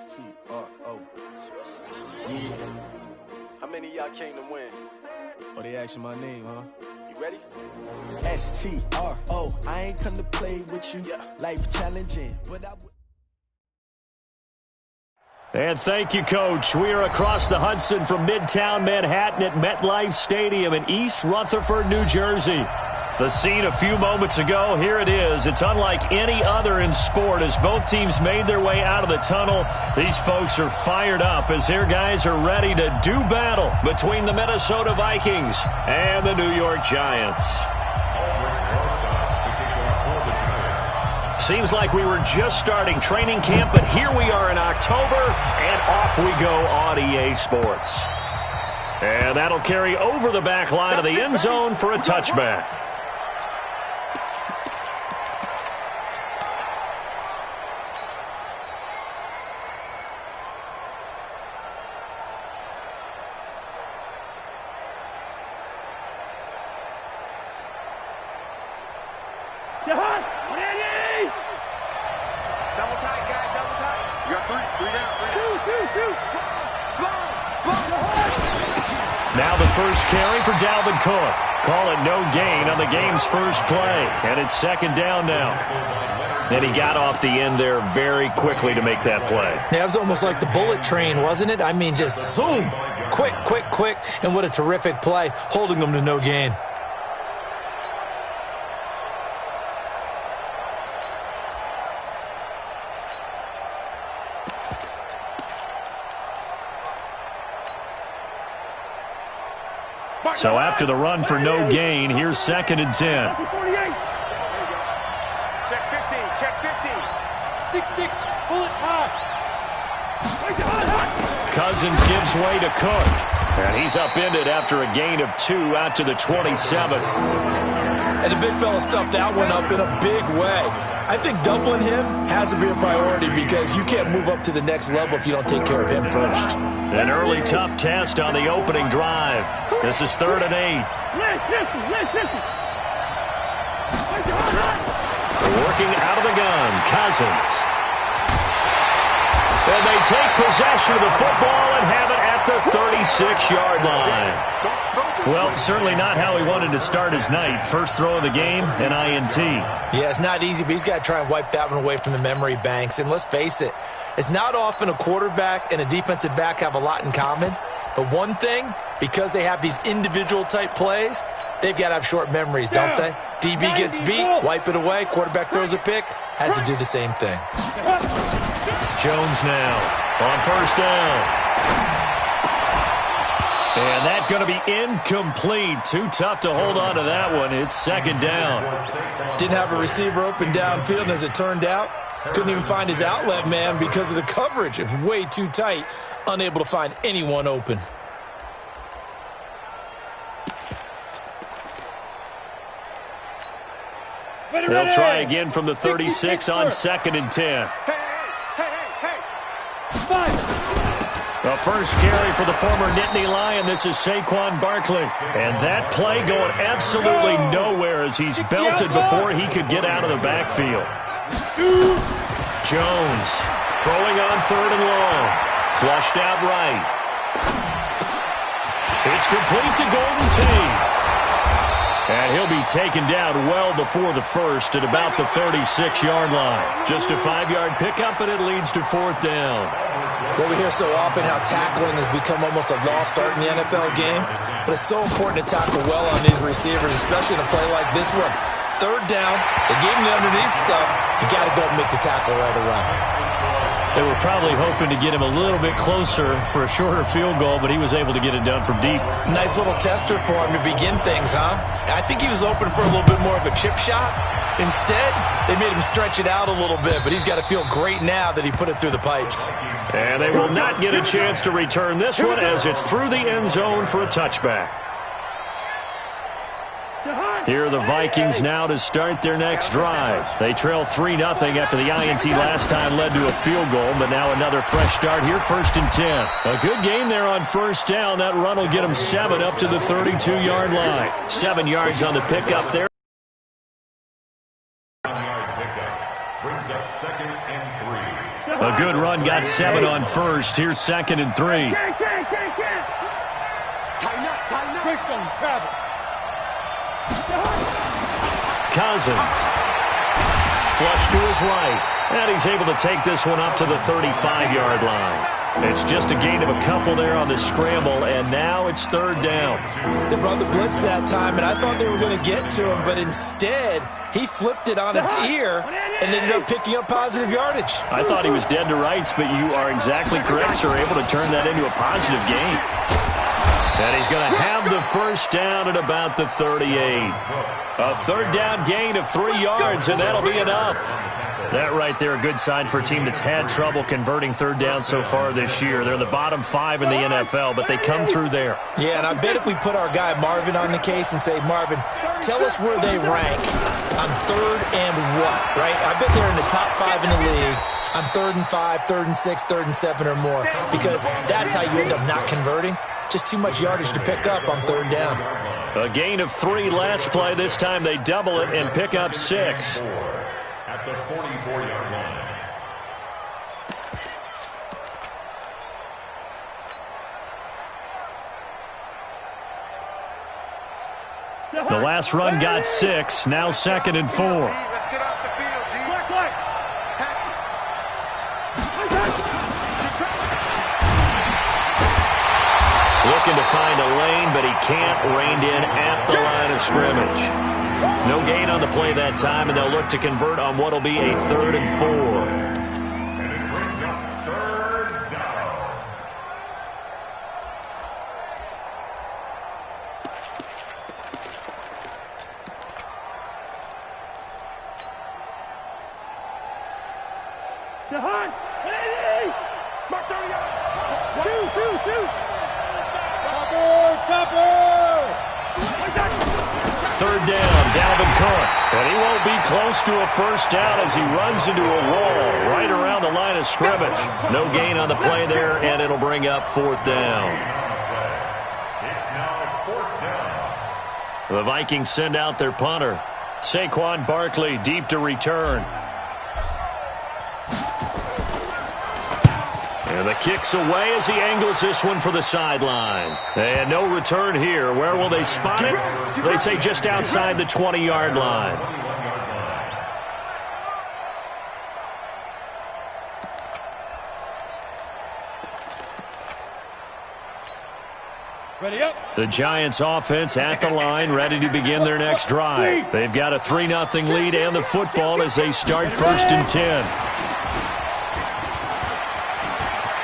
S-T-R-O. Yeah. How many of y'all came to win? Oh, they asking my name, huh? You ready? S-T-R-O. I ain't come to play with you. Life challenging, but I would. And thank you, Coach. We are across the Hudson from Midtown Manhattan at MetLife Stadium in East Rutherford, New Jersey. The scene a few moments ago, here it is. It's unlike any other in sport as both teams made their way out of the tunnel. These folks are fired up as their guys are ready to do battle between the Minnesota Vikings and the New York Giants. Seems like we were just starting training camp, but here we are in October, and off we go on EA Sports. And that'll carry over the back line of the end zone for a touchback. Double tight, guys, double tight. You got three down. Two. Now the first carry for Dalvin Cook. Call it no gain on the game's first play. And it's second down now. And he got off the end there very quickly to make that play. Yeah, it was almost like the bullet train, wasn't it? I mean, just zoom. Quick. And what a terrific play, holding them to no gain. So after the run for no gain, here's second and 10. Check 15, check 15. 6, bullet high. Cousins gives way to Cook. And he's upended after a gain of 2 out to the 27. And the big fella stuffed that one up in a big way. I think doubling him has to be a priority because you can't move up to the next level if you don't take care of him first. An early tough test on the opening drive. This is 3rd and 8. Working out of the gun, Cousins. And they take possession of the football and have it at the 36-yard line. Well, certainly not how he wanted to start his night. First throw of the game, an INT. Yeah, it's not easy, but he's got to try and wipe that one away from the memory banks. And let's face it, it's not often a quarterback and a defensive back have a lot in common. But one thing, because they have these individual type plays, they've got to have short memories, don't they? DB gets beat, wipe it away, quarterback throws a pick, has to do the same thing. Jones now on first down. And that's going to be incomplete. Too tough to hold on to that one. It's second down. Didn't have a receiver open downfield, and as it turned out, couldn't even find his outlet man because of the coverage. It was way too tight, unable to find anyone open. They'll try again from the 36 on second and 10. Hey. The first carry for the former Nittany Lion. This is Saquon Barkley. And that play going absolutely nowhere as he's belted before he could get out of the backfield. Jones throwing on 3rd and long. Flushed out right. It's complete to Golden Tate. And he'll be taken down well before the first at about the 36-yard line. Just a 5-yard pickup, and it leads to 4th down. Well, we hear so often how tackling has become almost a lost art in the NFL game, but it's so important to tackle well on these receivers, especially in a play like this one. 3rd down, they gave him the underneath stuff. You got to go and make the tackle right away. They were probably hoping to get him a little bit closer for a shorter field goal, but he was able to get it done from deep. Nice little tester for him to begin things, huh? I think he was open for a little bit more of a chip shot. Instead, they made him stretch it out a little bit, but he's got to feel great now that he put it through the pipes. And they will not get a chance to return this one as it's through the end zone for a touchback. Here are the Vikings now to start their next drive. They trail 3-0 after the INT last time led to a field goal, but now another fresh start here, 1st and 10. A good gain there on first down. That run will get them 7 up to the 32-yard line. 7 yards on the pickup there. second and 3. A good run got 7 on first. Here's 2nd and 3. Tighten up. Christian, travel. Cousins. Flush to his right. And he's able to take this one up to the 35-yard line. It's just a gain of a couple there on the scramble, and now it's 3rd down. They brought the blitz that time, and I thought they were going to get to him, but instead he flipped it on its ear and ended up picking up positive yardage. I thought he was dead to rights, but you are exactly correct, sir. Able to turn that into a positive gain. And he's going to have the 1st down at about the 38. A 3rd down gain of 3 yards, and that'll be enough. That right there, a good sign for a team that's had trouble converting 3rd down so far this year. They're in the bottom 5 in the NFL, but they come through there. Yeah, and I bet if we put our guy Marvin on the case and say, Marvin, tell us where they rank on 3rd and what, right? I bet they're in the top 5 in the league on 3rd and 5, 3rd and 6, 3rd and 7 or more, because that's how you end up not converting. Just too much yardage to pick up on 3rd down. A gain of 3 last play. This time they double it and pick up 6. At the 44-yard line. The last run got 6. Now 2nd and 4. Let's get off the field, D. Looking to find a lane, but he can't. Reined in at the line of scrimmage. No gain on the play that time, and they'll look to convert on what will be a 3rd and 4. And it brings up 3rd down. Mark 30 yards. 2. Chopper. 3rd down, Dalvin Cook. And he won't be close to a 1st down as he runs into a wall right around the line of scrimmage. No gain on the play there, and it'll bring up 4th down. It's now 4th down. The Vikings send out their punter. Saquon Barkley deep to return. And the kick's away as he angles this one for the sideline. And no return here. Where will they spot it? They say just outside the 20-yard line. Ready up. The Giants offense at the line, ready to begin their next drive. They've got a 3-0 lead and the football as they start 1st and 10.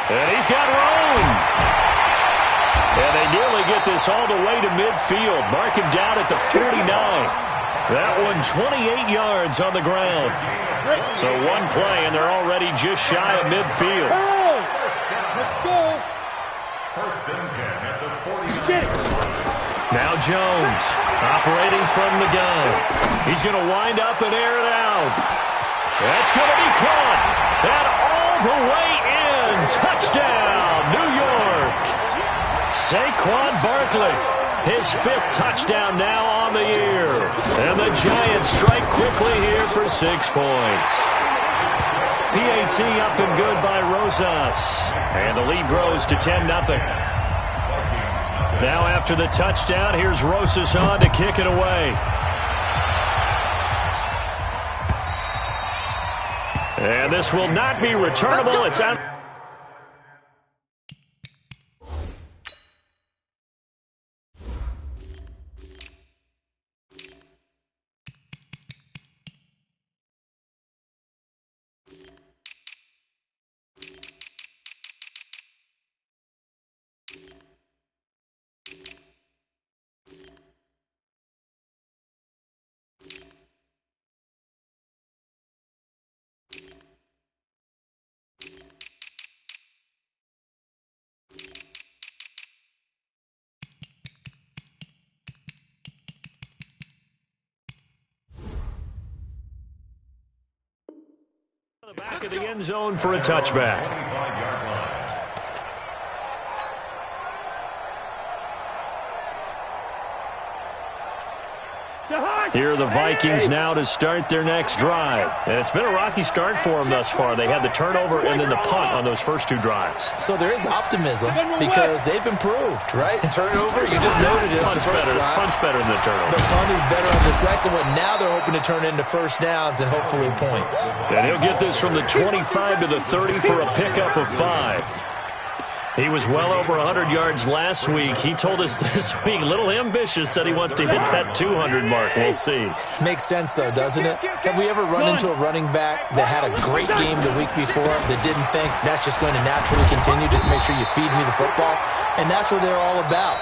And he's got room. And they nearly get this all the way to midfield. Mark him down at the 49. That one 28 yards on the ground. So one play, and they're already just shy of midfield. Let's go. 1st and 10 at the 49. Now Jones operating from the gun. He's going to wind up and air it out. That's going to be caught. And all the way in. Touchdown, New York. Saquon Barkley, his 5th touchdown now on the year. And the Giants strike quickly here for 6 points. PAT up and good by Rosas. And the lead grows to 10-0. Now after the touchdown, here's Rosas on to kick it away. And this will not be returnable. It's out. The back of the end zone for a touchback. To Hunt! Here are the Vikings now to start their next drive. And it's been a rocky start for them thus far. They had the turnover and then the punt on those first 2 drives. So there is optimism because they've improved, right? Turnover, you just noted it. Punt's better than the turnover. The punt is better on the second one. Now they're hoping to turn into first downs and hopefully points. And he'll get this from the 25 to the 30 for a pickup of 5. He was well over 100 yards last week. He told us this week, a little ambitious, said he wants to hit that 200 mark. We'll see. Makes sense, though, doesn't it? Have we ever run into a running back that had a great game the week before that didn't think that's just going to naturally continue? Just make sure you feed me the football. And that's what they're all about.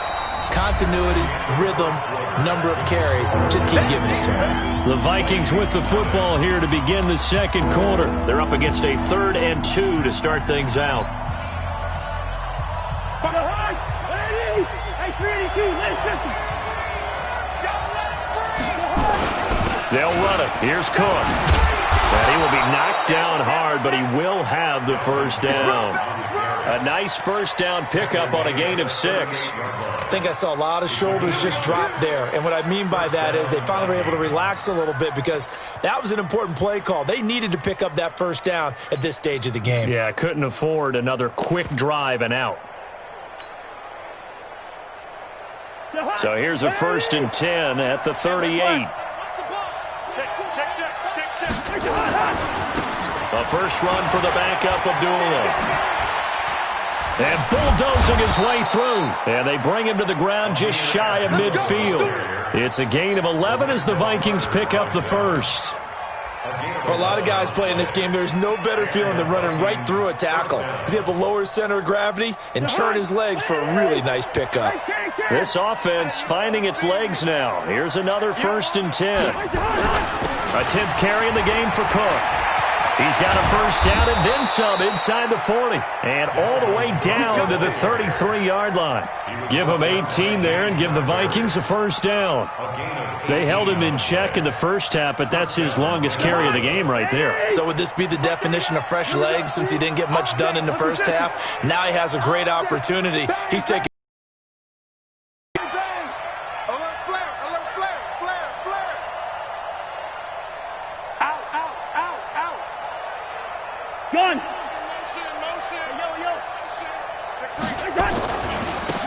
Continuity, rhythm, number of carries. Just keep giving it to them. The Vikings with the football here to begin the second quarter. They're up against a 3rd and 2 to start things out. They'll run it. Here's Cook. And he will be knocked down hard, but he will have the first down. A nice first down pickup on a gain of 6. I think I saw a lot of shoulders just drop there. And what I mean by that is they finally were able to relax a little bit because that was an important play call. They needed to pick up that first down at this stage of the game. Yeah, couldn't afford another quick drive and out. So here's a 1st and 10 at the 38. A first run for the backup, Abdullah. And bulldozing his way through. And they bring him to the ground just shy of midfield. It's a gain of 11 as the Vikings pick up the first. For a lot of guys playing this game, there's no better feeling than running right through a tackle. He's able to lower his center of gravity and churn his legs for a really nice pickup. This offense finding its legs now. Here's another 1st and 10. A 10th carry in the game for Cook. He's got a first down and then some inside the 40. And all the way down to the 33-yard line. Give him 18 there and give the Vikings a first down. They held him in check in the first half, but that's his longest carry of the game right there. So would this be the definition of fresh legs since he didn't get much done in the first half? Now he has a great opportunity. He's taking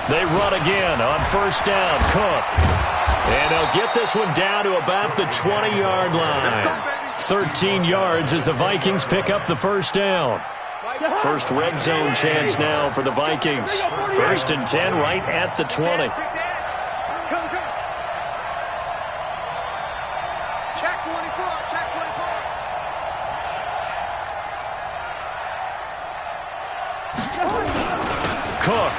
They run again on first down. Cook. And they'll get this one down to about the 20-yard line. 13 yards as the Vikings pick up the first down. First red zone chance now for the Vikings. 1st and 10 right at the 20. Cook.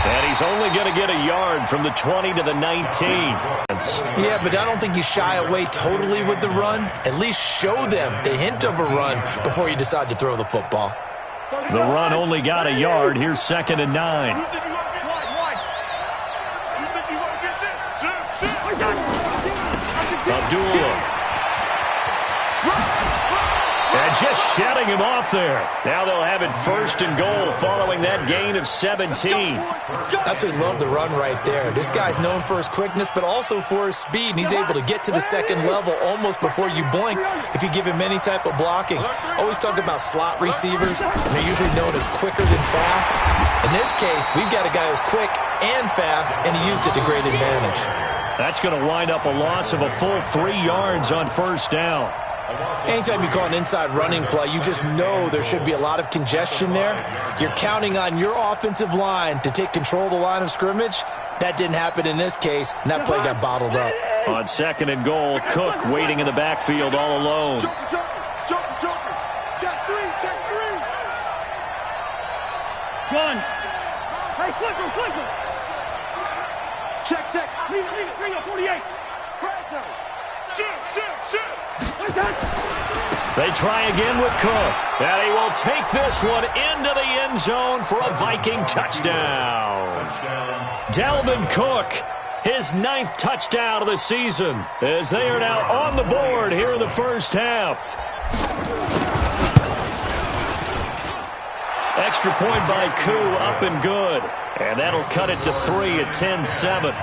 And he's only going to get a yard from the 20 to the 19. Yeah, but I don't think you shy away totally with the run. At least show them the hint of a run before you decide to throw the football. The run only got a yard. Here's 2nd and 9. Abdullah. And just shutting him off there. Now they'll have it 1st and goal following that gain of 17. Absolutely love the run right there. This guy's known for his quickness, but also for his speed. And he's able to get to the second level almost before you blink if you give him any type of blocking. Always talk about slot receivers, and they're usually known as quicker than fast. In this case, we've got a guy who's quick and fast, and he used it to great advantage. That's going to wind up a loss of a full 3 yards on first down. Anytime you call an inside running play, you just know there should be a lot of congestion there. You're counting on your offensive line to take control of the line of scrimmage. That didn't happen in this case, and that play got bottled up. On 2nd and goal, Cook waiting in the backfield all alone. Gun. Hey, clicker. Check. Leave it, 48. Shoot. They try again with Cook. And he will take this one into the end zone for a Viking touchdown. Dalvin Cook, his 9th touchdown of the season, as they are now on the board here in the first half. Extra point by Koo, up and good. And that'll cut it to 3 at 10-7.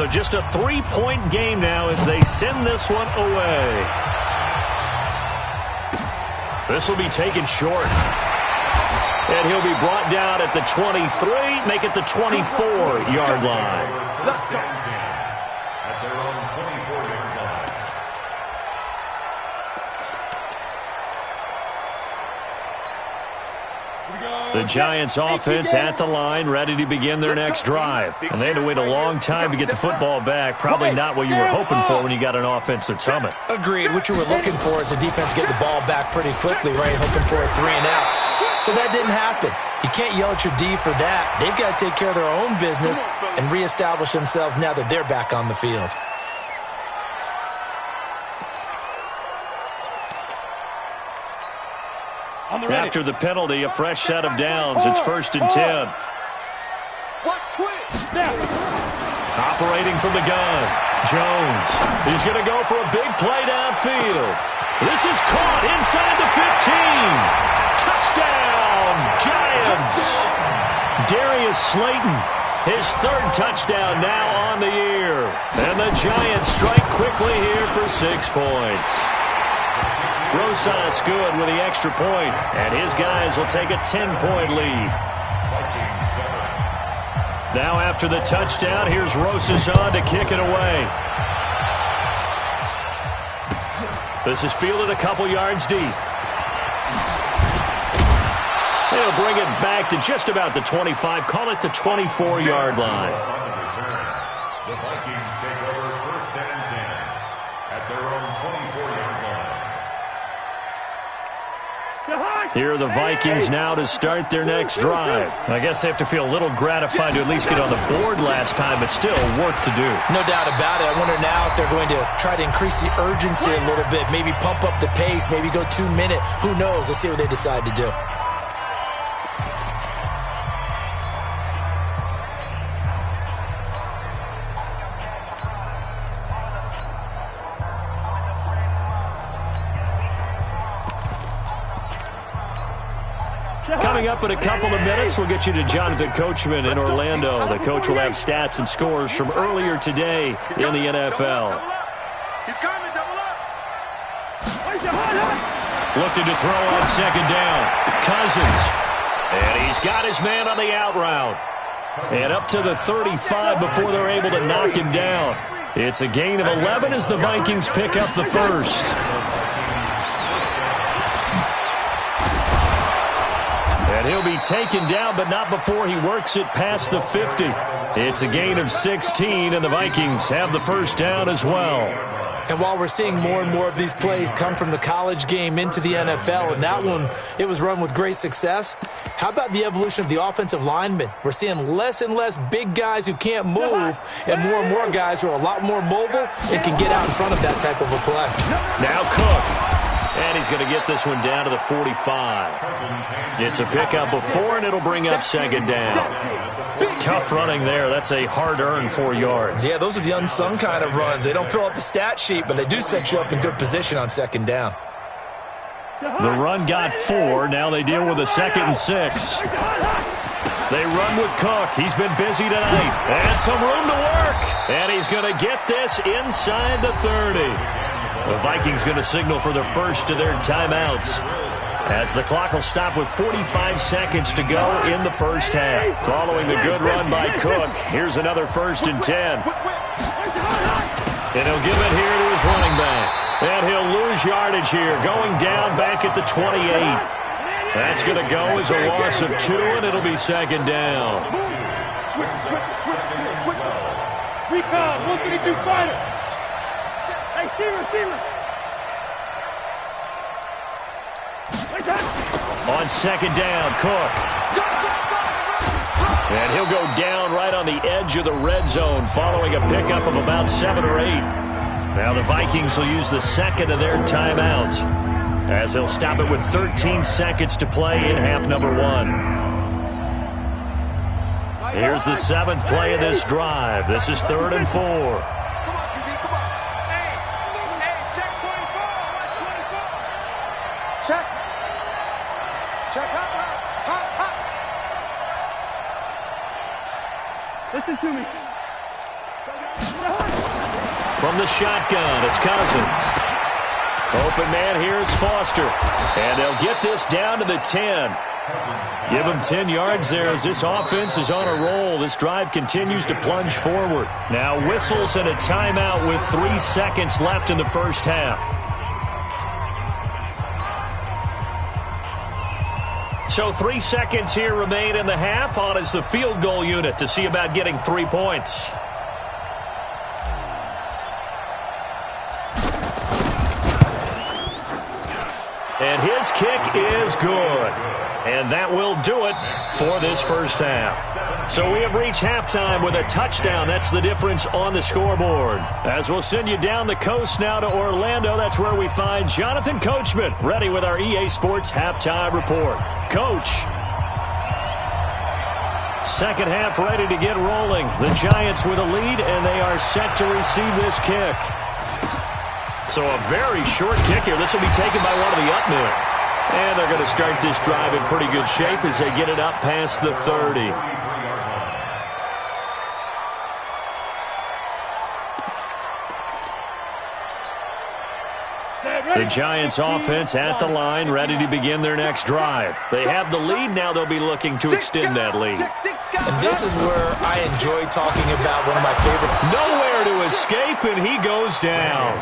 So just a 3-point game now as they send this one away. This will be taken short. And he'll be brought down at the 23, make it the 24-yard line. Let's go. At their own 24-yard line. The Giants offense at the line, ready to begin their next drive. And they had to wait a long time to get the football back. Probably not what you were hoping for when you got an offense that's humming. Agreed. What you were looking for is the defense get the ball back pretty quickly, right? Hoping for a 3-and-out. So that didn't happen. You can't yell at your D for that. They've got to take care of their own business and reestablish themselves now that they're back on the field. After the penalty, a fresh set of downs. It's 1st and 10. Operating from the gun, Jones. He's going to go for a big play downfield. This is caught inside the 15. Touchdown, Giants. Darius Slayton, his 3rd touchdown now on the year. And the Giants strike quickly here for 6 points. Rosas good with the extra point, and his guys will take a 10-point lead. Now after the touchdown, here's Rosas on to kick it away. This is fielded a couple yards deep. They'll bring it back to just about the 25, call it the 24-yard line. The Vikings take over 1st and 10 at their own 24-yard line. Here are the Vikings now to start their next drive. I guess they have to feel a little gratified to at least get on the board last time, but still work to do. No doubt about it. I wonder now if they're going to try to increase the urgency a little bit, maybe pump up the pace, maybe go 2-minute. Who knows? Let's see what they decide to do. Coming up in a couple of minutes, we'll get you to Jonathan Coachman in Orlando. The coach will have stats and scores from earlier today in the NFL. Looking to throw on 2nd down. Cousins. And he's got his man on the out route. And up to the 35 before they're able to knock him down. It's a gain of 11 as the Vikings pick up the 1st. And he'll be taken down, but not before he works it past the 50. It's a gain of 16, and the Vikings have the 1st down as well. And while we're seeing more and more of these plays come from the college game into the NFL, and that one, it was run with great success, how about the evolution of the offensive linemen? We're seeing less and less big guys who can't move, and more guys who are a lot more mobile and can get out in front of that type of a play. Now Cook. And he's going to get this one down to the 45. It's a pickup of 4, and it'll bring up 2nd down. Tough running there. That's a hard-earned 4 yards. Yeah, those are the unsung kind of runs. They don't fill up the stat sheet, but they do set you up in good position on 2nd down. The run got 4. Now they deal with a 2nd and 6. They run with Cook. He's been busy tonight. And some room to work. And he's going to get this inside the 30. The Vikings going to signal for their first of their timeouts, as the clock will stop with 45 seconds to go in the 1st half. Following the good run by Cook, here's another 1st and 10. And he'll give it here to his running back. And he'll lose yardage here, going down back at the 28. That's going to go as a loss of 2, and it'll be 2nd down. Recon, 132 fighter. Hey, receiver. On 2nd down, Cook. And he'll go down right on the edge of the red zone following a pickup of about 7 or 8. Now the Vikings will use the 2nd of their timeouts, as they'll stop it with 13 seconds to play in half number 1. Here's the 7th play of this drive. This is 3rd and 4. Listen to me. From the shotgun, it's Cousins. Open man here is Foster. And they'll get this down to the 10. Give him 10 yards there as this offense is on a roll. This drive continues to plunge forward. Now whistles and a timeout with 3 seconds left in the first half. So 3 seconds here remain in the half. On is the field goal unit to see about getting 3 points. And his kick is good. And that will do it for this first half. So we have reached halftime with a touchdown. That's the difference on the scoreboard. As we'll send you down the coast now to Orlando, that's where we find Jonathan Coachman, ready with our EA Sports Halftime Report. Coach. Second half ready to get rolling. The Giants with a lead, and they are set to receive this kick. So a very short kick here. This will be taken by one of the up men. And they're going to start this drive in pretty good shape as they get it up past the 30. The Giants offense at the line, ready to begin their next drive. They have the lead. Now they'll be looking to extend that lead. And this is where I enjoy talking about one of my favorite. Nowhere to escape, and he goes down.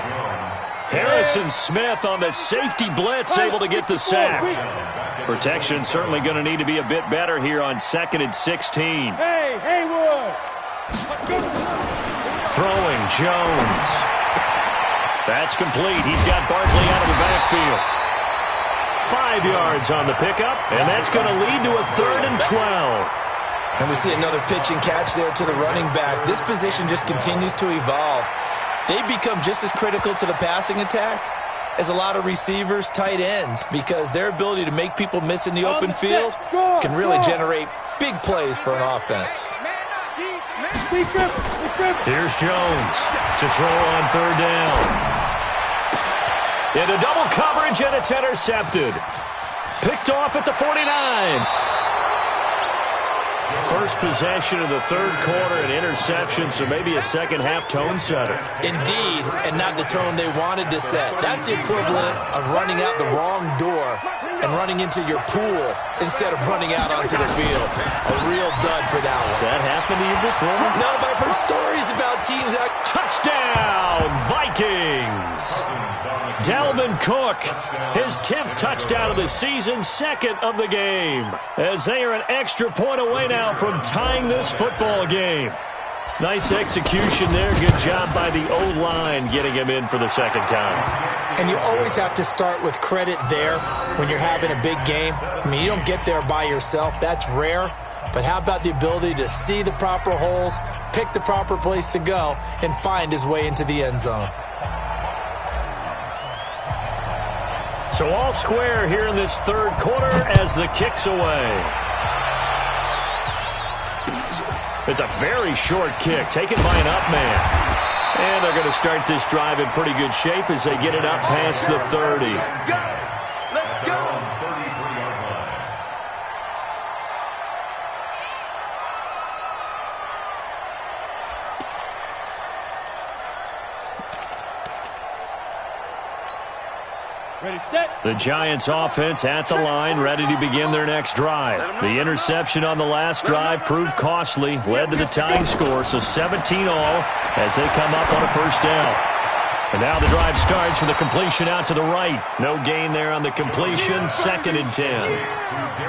Harrison Smith on the safety blitz, able to get the sack. Protection certainly going to need to be a bit better here on 2nd and 16. Hey, Haywood! Throwing Jones. That's complete. He's got Barkley out of the backfield. 5 yards on the pickup, and that's going to lead to a 3rd and 12. And we see another pitch and catch there to the running back. This position just continues to evolve. They become just as critical to the passing attack as a lot of receivers, tight ends, because their ability to make people miss in the open field can really generate big plays for an offense. Here's Jones to throw on 3rd down. Into double coverage, and it's intercepted. Picked off at the 49. First possession of the 3rd quarter, an interception, so maybe a second-half tone setter. Indeed, and not the tone they wanted to set. That's the equivalent of running out the wrong door and running into your pool instead of running out onto the field. A real dud for that one. Has that happened to you before? No, but I've heard stories about teams that... Touchdown, Vikings! Dalvin Cook, his 10th touchdown of the season, 2nd of the game, as they are an extra point away now from tying this football game. Nice execution there. Good job by the O-line getting him in for the 2nd time. And you always have to start with credit there when you're having a big game. I mean, you don't get there by yourself. That's rare. But how about the ability to see the proper holes, pick the proper place to go, and find his way into the end zone? So all square here in this 3rd quarter as the kick's away. It's a very short kick taken by an up man. And they're going to start this drive in pretty good shape as they get it up past the 30. Let's go. Ready, set. The Giants offense at the line, ready to begin their next drive. The interception on the last drive proved costly, led to the tying score, so 17 all as they come up on a 1st down. And now the drive starts with a completion out to the right. No gain there on the completion, 2nd and 10.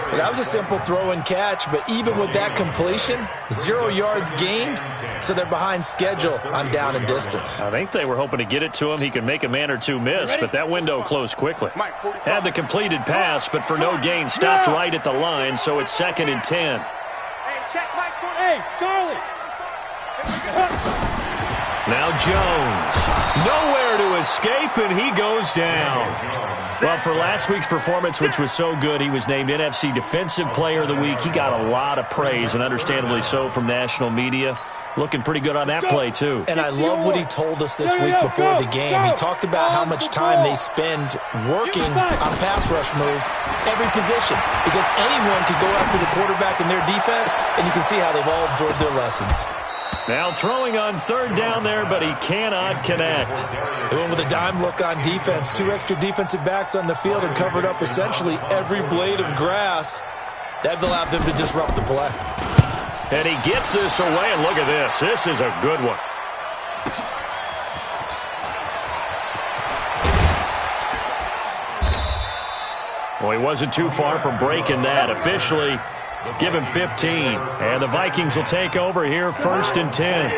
Well, that was a simple throw and catch, but even with that completion, 0 yards gained, so they're behind schedule on down and distance. I think they were hoping to get it to him. He could make a man or two miss, but that window closed quickly. Had the completed pass, but for no gain, stopped right at the line, so it's 2nd and 10. Hey, check Mike. Hey, Charlie. Now Jones, nowhere to escape, and he goes down. Well, for last week's performance, which was so good, he was named NFC Defensive Player of the Week. He got a lot of praise, and understandably so, from national media. Looking pretty good on that play, too. And I love what he told us this week before the game. He talked about how much time they spend working on pass rush moves, every position, because anyone could go after the quarterback in their defense, and you can see how they've all absorbed their lessons. Now throwing on third down there, but he cannot connect. They went with a dime look on defense. 2 extra defensive backs on the field and covered up essentially every blade of grass. That allowed them to disrupt the play. And he gets this away, and look at this. This is a good one. Well, he wasn't too far from breaking that. Officially, give him 15. And the Vikings will take over here, 1st and 10.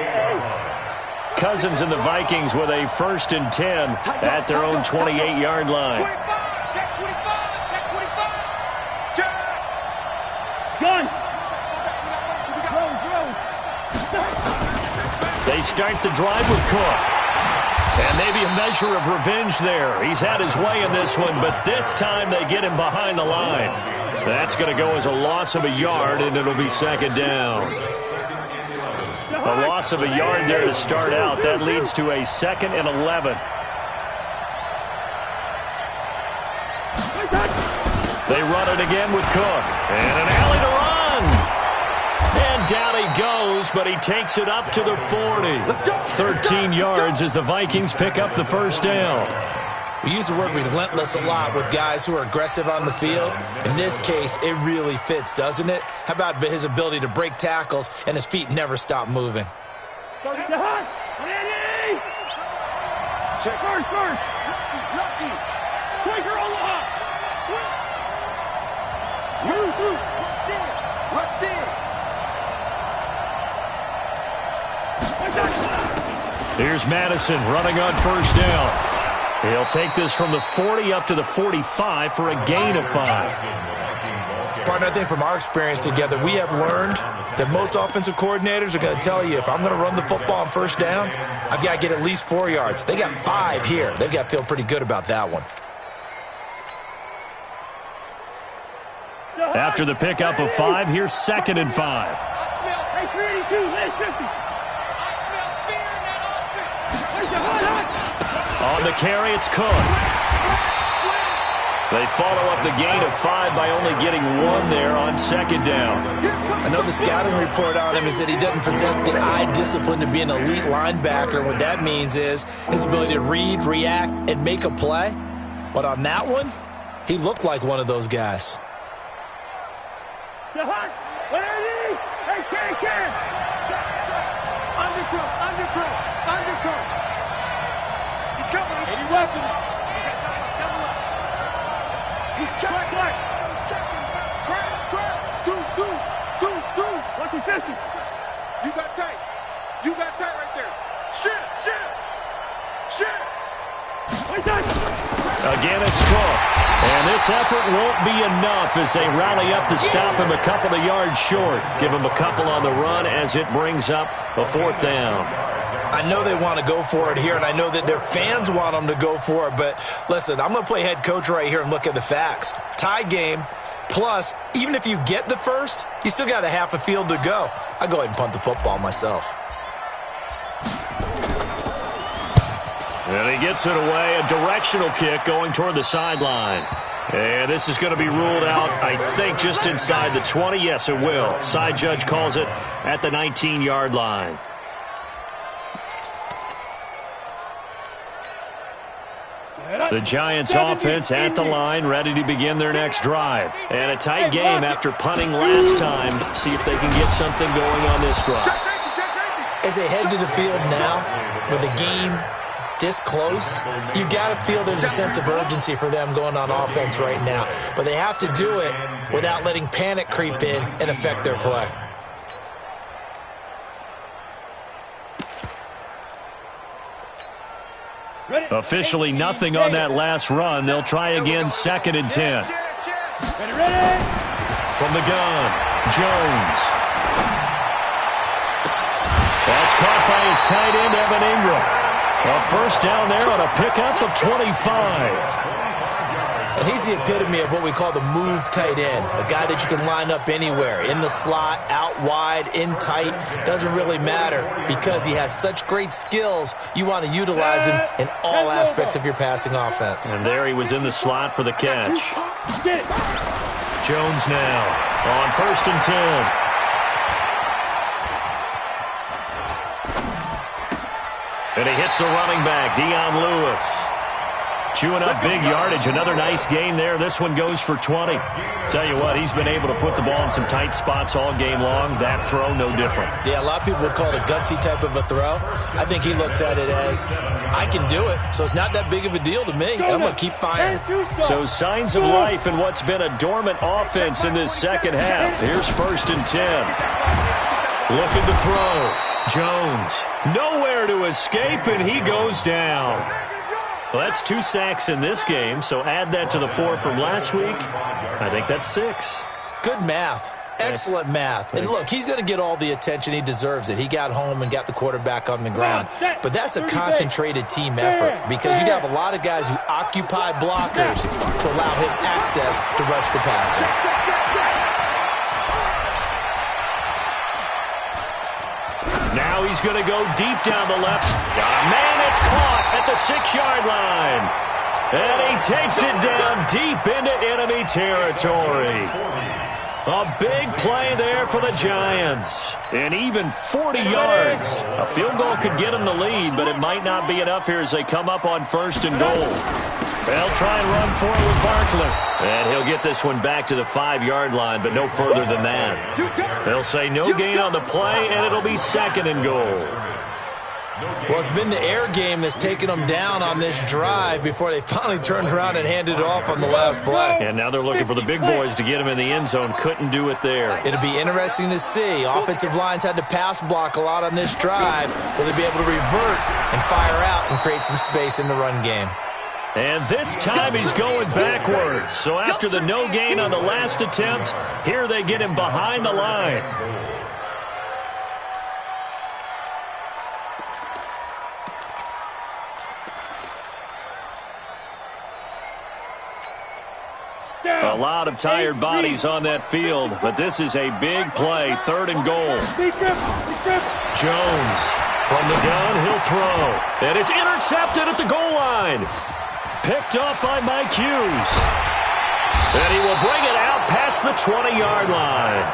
Cousins and the Vikings with a 1st and 10 at their own 28-yard line. Check 25. Check 25. Check. Gun. They start the drive with Cook. And maybe a measure of revenge there. He's had his way in this one, but this time they get him behind the line. That's going to go as a loss of a yard, and it'll be 2nd down. A loss of a yard there to start out. That leads to a 2nd and 11. They run it again with Cook. And an alley to run. And down he goes, but he takes it up to the 40. 13 yards as the Vikings pick up the 1st down. We use the word relentless a lot with guys who are aggressive on the field. In this case, it really fits, doesn't it? How about his ability to break tackles and his feet never stop moving? Check first. Quicker on the hop. Let's see. Here's Madison running on 1st down. He'll take this from the 40 up to the 45 for a gain of 5. Partner, I think from our experience together, we have learned that most offensive coordinators are going to tell you, if I'm going to run the football on 1st down, I've got to get at least 4 yards. They got 5 here. They've got to feel pretty good about that one. After the pickup of 5, here's 2nd and 5. Hey, 382, lane 50. On the carry, it's Cook. They follow up the gain of 5 by only getting 1 there on 2nd down. I know the scouting report on him is that he doesn't possess the eye discipline to be an elite linebacker. And what that means is his ability to read, react, and make a play. But on that one, he looked like one of those guys. Hey, Ken. Undercut. He's coming. 80 weapon. He's checking. Crash. Deuce. Lucky 50. You got tight right there. Shit. Again, it's Cook. And this effort won't be enough as they rally up to stop him a couple of yards short. Give him a couple on the run as it brings up a 4th down. I know they want to go for it here, and I know that their fans want them to go for it, but listen, I'm going to play head coach right here and look at the facts. Tie game, plus, even if you get the 1st, you still got a half a field to go. I go ahead and punt the football myself. And he gets it away, a directional kick going toward the sideline. And this is going to be ruled out, I think, just inside the 20. Yes, it will. Side judge calls it at the 19-yard line. The Giants offense at the line, ready to begin their next drive. And a tight game after punting last time. See if they can get something going on this drive. As they head to the field now, with the game this close, you got to feel there's a sense of urgency for them going on offense right now. But they have to do it without letting panic creep in and affect their play. Officially nothing on that last run. They'll try again, 2nd and 10. Ready. From the gun, Jones. That's caught by his tight end, Evan Ingram. A 1st down there on a pickup of 25. And he's the epitome of what we call the move tight end, a guy that you can line up anywhere, in the slot, out wide, in tight, doesn't really matter because he has such great skills. You want to utilize him in all aspects of your passing offense. And there he was in the slot for the catch. Jones now on 1st and 10. And he hits the running back, Dion Lewis. Chewing up big yardage. Another nice gain there. This one goes for 20. Tell you what, he's been able to put the ball in some tight spots all game long. That throw, no different. Yeah, a lot of people would call it a gutsy type of a throw. I think he looks at it as, I can do it, so it's not that big of a deal to me. I'm going to keep firing. So signs of life in what's been a dormant offense in this second half. Here's 1st and 10. Looking to throw. Jones, nowhere to escape, and he goes down. Well, that's 2 sacks in this game, so add that to the 4 from last week. I think that's 6. Good math. Excellent math. And look, he's going to get all the attention. He deserves it. He got home and got the quarterback on the ground. But that's a concentrated team effort because you have a lot of guys who occupy blockers to allow him access to rush the passer. Now he's going to go deep down the left. Man, it's caught at the 6-yard line. And he takes it down deep into enemy territory. A big play there for the Giants. And even 40 yards. A field goal could get them the lead, but it might not be enough here as they come up on 1st and goal. They'll try and run for it with Barkley. And he'll get this one back to the 5-yard line, but no further than that. They'll say no gain on the play, and it'll be 2nd and goal. Well, it's been the air game that's taken them down on this drive before they finally turned around and handed it off on the last play. And now they're looking for the big boys to get him in the end zone. Couldn't do it there. It'll be interesting to see. Offensive lines had to pass block a lot on this drive. Will they be able to revert and fire out and create some space in the run game? And this time he's going backwards. So after the no gain on the last attempt, here they get him behind the line. A lot of tired bodies on that field, but this is a big play, 3rd and goal. Jones from the gun, he'll throw. And it's intercepted at the goal line. Picked up by Mike Hughes. And he will bring it out past the 20-yard line.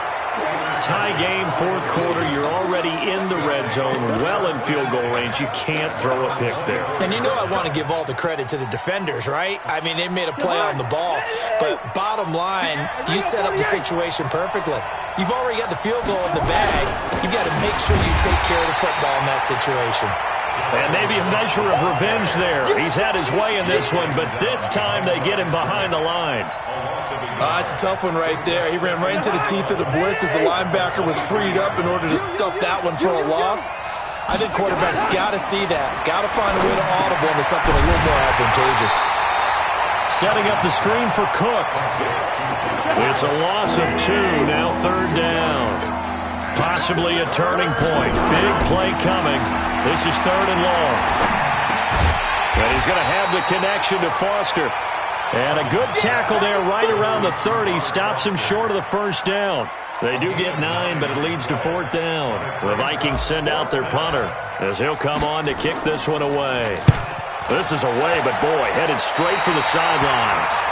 Tie game, 4th quarter. You're already in the red zone, well in field goal range. You can't throw a pick there. And you know I want to give all the credit to the defenders, right? I mean, they made a play on the ball. But bottom line, you set up the situation perfectly. You've already got the field goal in the bag. You've got to make sure you take care of the football in that situation. And maybe a measure of revenge there. He's had his way in this one, but this time they get him behind the line. It's a tough one right there. He ran right into the teeth of the blitz as the linebacker was freed up in order to stuff that one for a loss. I think quarterbacks got to see that. Got to find a way to audible into something a little more advantageous. Setting up the screen for Cook. It's a loss of 2, now 3rd down. Possibly a turning point. Big play coming. This is 3rd and long. And he's going to have the connection to Foster. And a good tackle there right around the 30. Stops him short of the 1st down. They do get 9, but it leads to 4th down. The Vikings send out their punter as he'll come on to kick this one away. This is away, but boy, headed straight for the sidelines.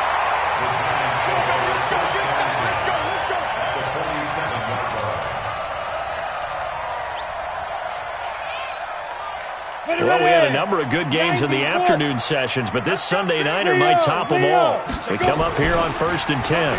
Well, we had a number of good games in the afternoon sessions, but this Sunday nighter might top them all. We come up here on 1st and 10.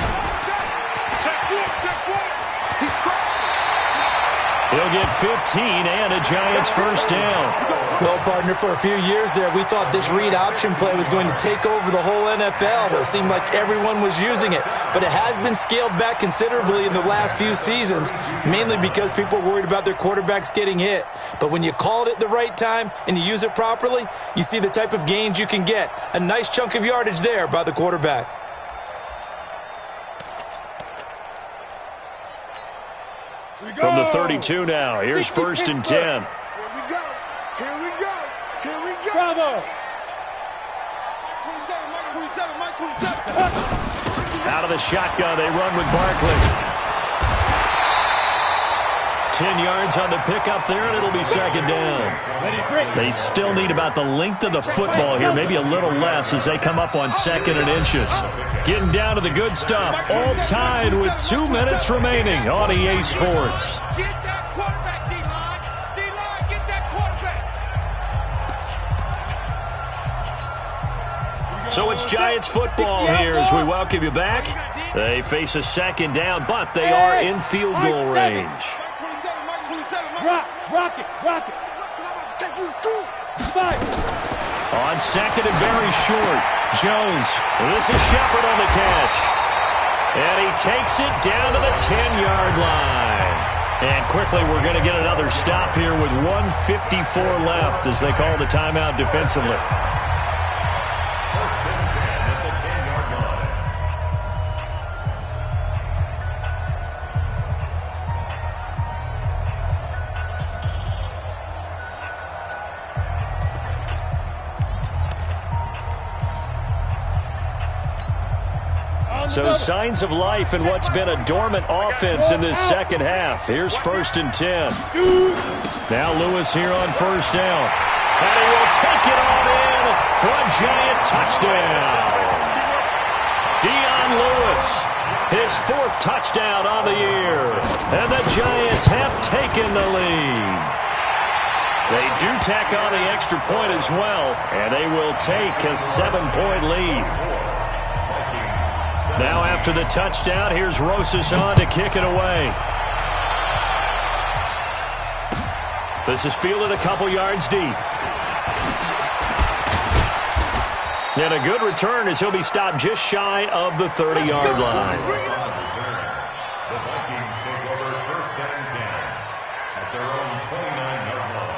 He'll get 15 and a Giants 1st down. Well, partner, for a few years there, we thought this read option play was going to take over the whole NFL, but it seemed like everyone was using it. But it has been scaled back considerably in the last few seasons, mainly because people are worried about their quarterbacks getting hit. But when you call it at the right time and you use it properly, you see the type of gains you can get. A nice chunk of yardage there by the quarterback. From the 32 now, here's 1st and 10. Here we go. Here we go. Here we go. Bravo. Mike 27. Out of the shotgun, they run with Barkley. 10 yards on the pickup there, and it'll be 2nd down. They still need about the length of the football here, maybe a little less as they come up on 2nd and inches. Getting down to the good stuff, all tied with 2 minutes remaining on EA Sports. Get that quarterback, D-line. D-line, get that quarterback. So it's Giants football here as we welcome you back. They face a second down, but they are in field goal range. Rock it. On second and very short, Jones. This is Shepard on the catch. And he takes it down to the 10-yard line. And quickly we're going to get another stop here with 1:54 left as they call the timeout defensively. First and 10 at the 10-yard line. So signs of life in what's been a dormant offense in this second half. Here's 1st and 10. Now Lewis here on 1st down. And he will take it on in for a Giant touchdown. Dion Lewis, his 4th touchdown on the year. And the Giants have taken the lead. They do tack on the extra point as well, and they will take a 7-point lead. Now after the touchdown, here's Rosas on to kick it away. This is fielded a couple yards deep. And a good return as he'll be stopped just shy of the 30-yard line. The Vikings take over 1st and 10 at their own 29-yard line.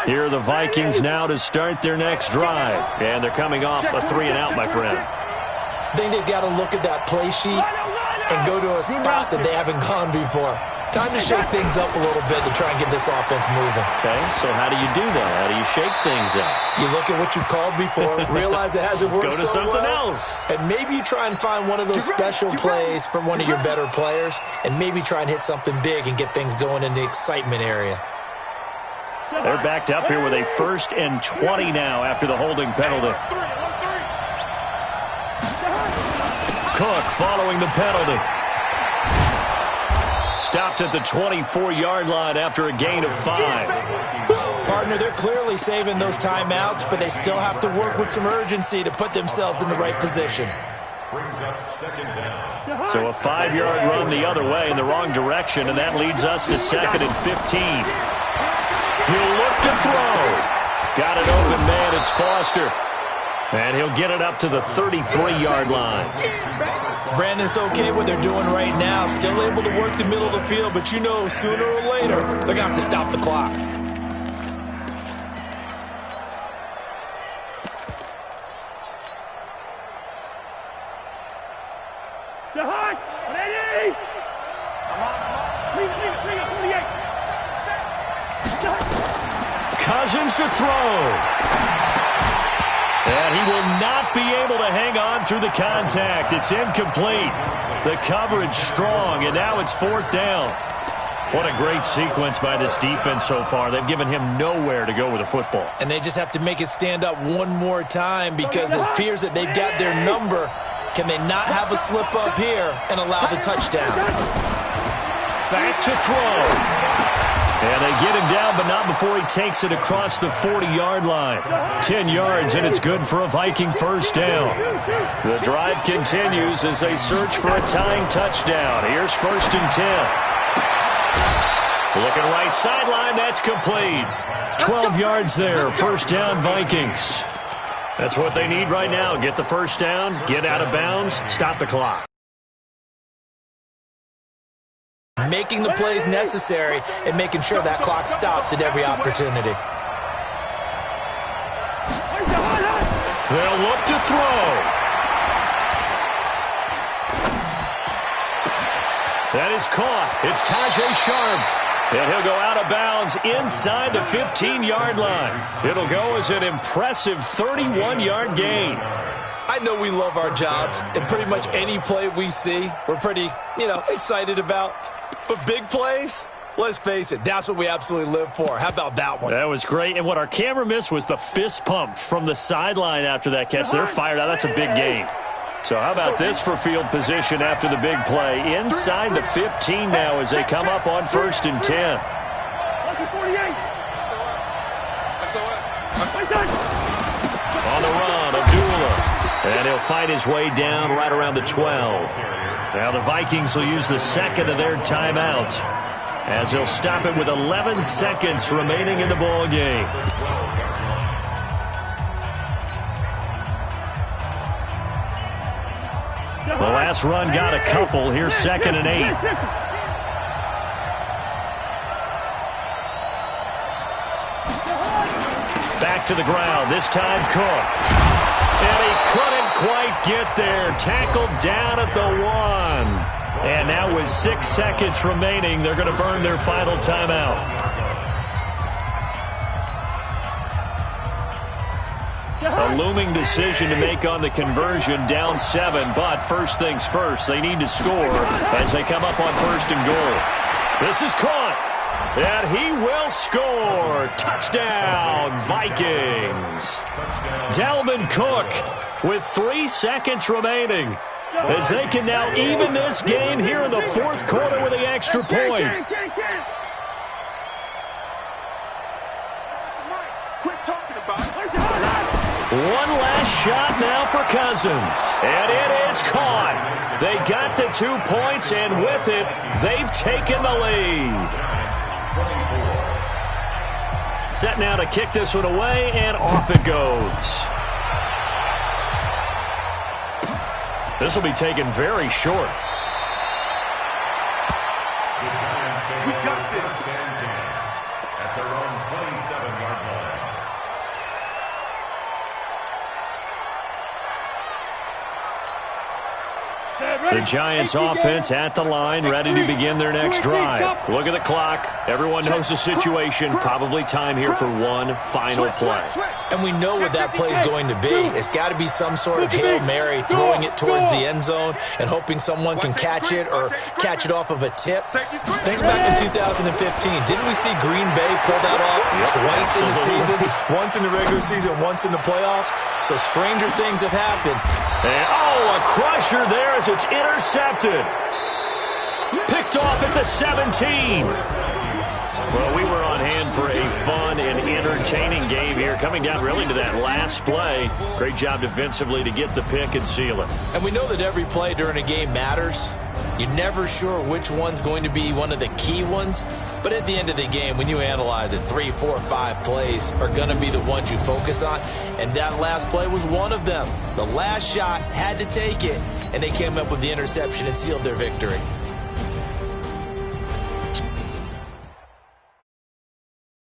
Here are the Vikings now to start their next drive. And they're coming off a 3-and-out, my friend. I think they've got to look at that play sheet and go to a spot that they haven't gone before. Time to shake things up a little bit to try and get this offense moving. Okay, so how do you do that? How do you shake things up? You look at what you've called before, realize it hasn't worked Go to so something well, else. and maybe you try and find one of those special plays from one of your better players, and maybe try and hit something big and get things going in the excitement area. They're backed up here with a 1st and 20 now after the holding penalty. Cook following the penalty. Stopped at the 24-yard line after a gain of 5. Partner, they're clearly saving those timeouts, but they still have to work with some urgency to put themselves in the right position. Brings up 2nd down. So a 5-yard run the other way in the wrong direction, and that leads us to 2nd and 15. He'll look to throw. Got it open, man. It's Foster. And he'll get it up to the 33-yard line. Brandon, it's okay what they're doing right now. Still able to work the middle of the field, but you know sooner or later they're going to have to stop the clock. Ready? Leave it, 48. Cousins to throw. And he will not be able to hang on through the contact. It's incomplete. The coverage strong, and now it's 4th down. What a great sequence by this defense so far. They've given him nowhere to go with the football. And they just have to make it stand up one more time because it appears that they've got their number. Can they not have a slip up here and allow the touchdown? Back to throw. And they get him down, but not before he takes it across the 40-yard line. 10 yards, and it's good for a Viking 1st down. The drive continues as they search for a tying touchdown. Here's 1st and 10. Looking right sideline, that's complete. 12 yards there, 1st down Vikings. That's what they need right now. Get the 1st down, get out of bounds, stop the clock. Making the plays necessary and making sure that clock stops at every opportunity. They'll look to throw. That is caught. It's Tajay Sharp. And he'll go out of bounds inside the 15-yard line. It'll go as an impressive 31-yard gain. I know we love our jobs, and pretty much any play we see, we're pretty, excited about. But big plays, let's face it, that's what we absolutely live for. How about that one? That was great. And what our camera missed was the fist pump from the sideline after that catch. They're fired out. That's a big gain. So how about this for field position after the big play? Inside the 15 now as they come up on 1st and 10. On the run, Abdullah. And he'll fight his way down right around the 12. Now the Vikings will use the second of their timeouts as they'll stop it with 11 seconds remaining in the ball game. The last run got a couple. Here's 2nd and 8. Back to the ground. This time Cook. And he couldn't quite get there. Tackled down at the 1. And now with 6 seconds remaining, they're going to burn their final timeout. A looming decision to make on the conversion, down 7. But first things first, they need to score as they come up on 1st and goal. This is caught. And he will score. Touchdown, Vikings. Dalvin Cook with 3 seconds remaining as they can now even this game here in the 4th quarter with the extra point. Quit talking about it. One last shot now for Cousins. And it is caught. They got the 2 points, and with it, they've taken the lead. Set now to kick this one away, and off it goes. This will be taken very short. We got this. At their own 27-yard line. The Giants offense at the line, ready to begin their next drive. Look at the clock. Everyone knows the situation. Probably time here for one final play. And we know what that play is going to be. It's got to be some sort of Hail Mary, throwing it towards the end zone and hoping someone can catch it or catch it off of a tip. Think back to 2015. Didn't we see Green Bay pull that off twice in the season? Once in the regular season, once in the playoffs. So stranger things have happened. And, a crusher there as it's intercepted. Picked off at the 17. Well, we were on hand for a fun and entertaining game here, coming down really to that last play. Great job defensively to get the pick and seal it. And we know that every play during a game matters. You're never sure which one's going to be one of the key ones. But at the end of the game, when you analyze it, 3, 4, 5 plays are going to be the ones you focus on. And that last play was one of them. The last shot had to take it, and they came up with the interception and sealed their victory.